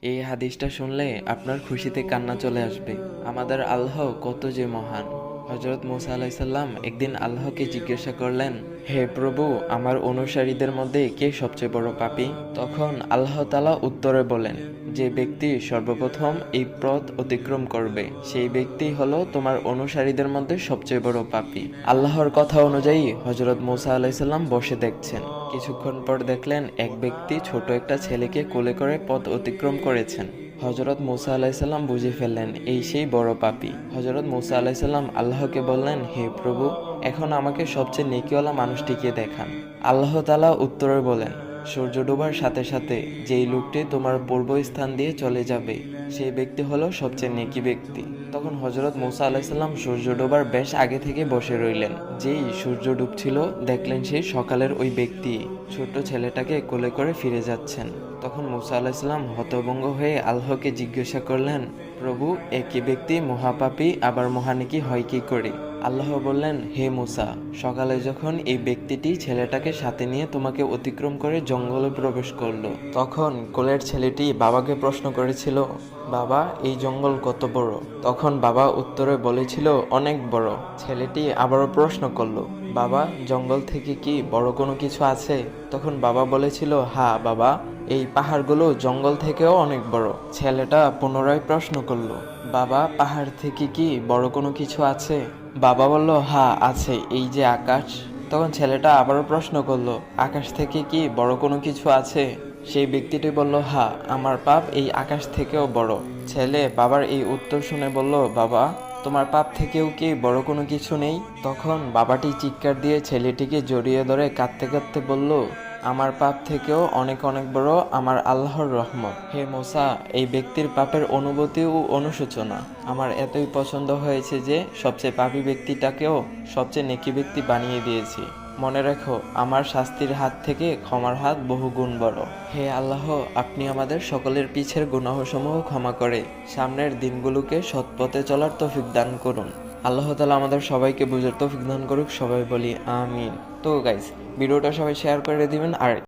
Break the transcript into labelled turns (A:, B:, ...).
A: এই হাদিসটা শুনলে আপনার খুশিতে কান্না চলে আসবে। আমাদের আল্লাহ কত যে মহান। হযরত মুসা আলাইসাল্লাম একদিন আল্লাহকে জিজ্ঞাসা করলেন, হে প্রভু, আমার অনুসারীদের মধ্যে কে সবচেয়ে বড় পাপী? তখন আল্লাহ তাআলা উত্তরে বলেন, যে ব্যক্তি সর্বপ্রথম এই পথ অতিক্রম করবে সেই ব্যক্তি হলো তোমার অনুসারীদের মধ্যে সবচেয়ে বড় পাপী। আল্লাহর কথা অনুযায়ী হযরত মুসা আলাইসাল্লাম বসে দেখছেন। কিছুক্ষণ পর দেখলেন এক ব্যক্তি ছোট একটা ছেলেকে কোলে করে পথ অতিক্রম করেছেন। হযরত মুসা আলাইসাল্লাম বুঝে ফেললেন এই সেই বড় পাপী। হযরত মুসা আলাইসাল্লাম আল্লাহকে বললেন, হে প্রভু, এখন আমাকে সবচেয়ে নেকিওয়ালা মানুষটিকে দেখান। আল্লাহ তাআলা উত্তরে বলেন, সূর্য ডোবার সাথে সাথে যেই লোকটি তোমার পূর্ব স্থান দিয়ে চলে যাবে সেই ব্যক্তি হলো সবচেয়ে নেকি ব্যক্তি। তখন হযরত মুসা আলাইসাল্লাম সূর্য ডোবার বেশ আগে থেকে বসে রইলেন। যেই সূর্য ডুবছিল দেখলেন সেই সকালের ওই ব্যক্তি ছোট্ট ছেলেটাকে কোলে করে ফিরে যাচ্ছেন। তখন মুসা আলাইসাল্লাম হতভম্ব হয়ে আল্লাহকে জিজ্ঞাসা করলেন, প্রভু, একই ব্যক্তি মহাপাপী আবার মহানেকি হয় কি করে? আল্লাহ বললেন, হে মুসা, সকালে যখন এই ব্যক্তিটি ছেলেটাকে সাথে নিয়ে তোমাকে অতিক্রম করে জঙ্গলে প্রবেশ করলো, তখন কোলের ছেলেটি বাবাকে প্রশ্ন করেছিল, বাবা, এই জঙ্গল কত বড়? তখন বাবা উত্তরে বলেছিল, অনেক বড়। ছেলেটি আবারও প্রশ্ন করলো, বাবা, জঙ্গল থেকে কি বড় কোনো কিছু আছে? তখন বাবা বলেছিল, হ্যাঁ বাবা, এই পাহাড়গুলো জঙ্গল থেকেও অনেক বড়। ছেলেটা পুনরায় প্রশ্ন করলো, বাবা, পাহাড় থেকে কি বড় কোনো কিছু আছে? বাবা বলল, হ্যাঁ আছে, এই যে আকাশ। তখন ছেলেটা আবারও প্রশ্ন করলো, আকাশ থেকে কি বড় কোনো কিছু আছে? সেই ব্যক্তিটি বলল, হ্যাঁ, আমার পাপ এই আকাশ থেকেও বড়। ছেলে বাবার এই উত্তর শুনে বলল, বাবা, তোমার পাপ থেকেও কি বড় কোনো কিছু নেই? তখন বাবাটি চিৎকার দিয়ে ছেলেটিকে জড়িয়ে ধরে কাঁদতে কাঁদতে বলল, আমার পাপ থেকেও অনেক অনেক বড় আমার আল্লাহর রহমত। হে মুসা, এই ব্যক্তির পাপের অনুভূতি ও অনুশোচনা আমার এতই পছন্দ হয়েছে যে সবচেয়ে পাপী ব্যক্তিটাকেও সবচেয়ে নেকি ব্যক্তি বানিয়ে দিয়েছি। মনে রেখো, আমার শাস্তির হাত থেকে ক্ষমার হাত বহু গুণ বড়। হে আল্লাহ, আপনি আমাদের সকলের পিছের গুনাহসমূহ ক্ষমা করে সামনের দিনগুলোকে সৎপথে চলার তৌফিক দান করুন। আল্লাহ তাআলা আমাদের সবাইকে বুঝার তৌফিক দান করুক। সবাই বলি আমিন। তো গাইস, ভিডিওটা সবাই শেয়ার করে দিবেন। আর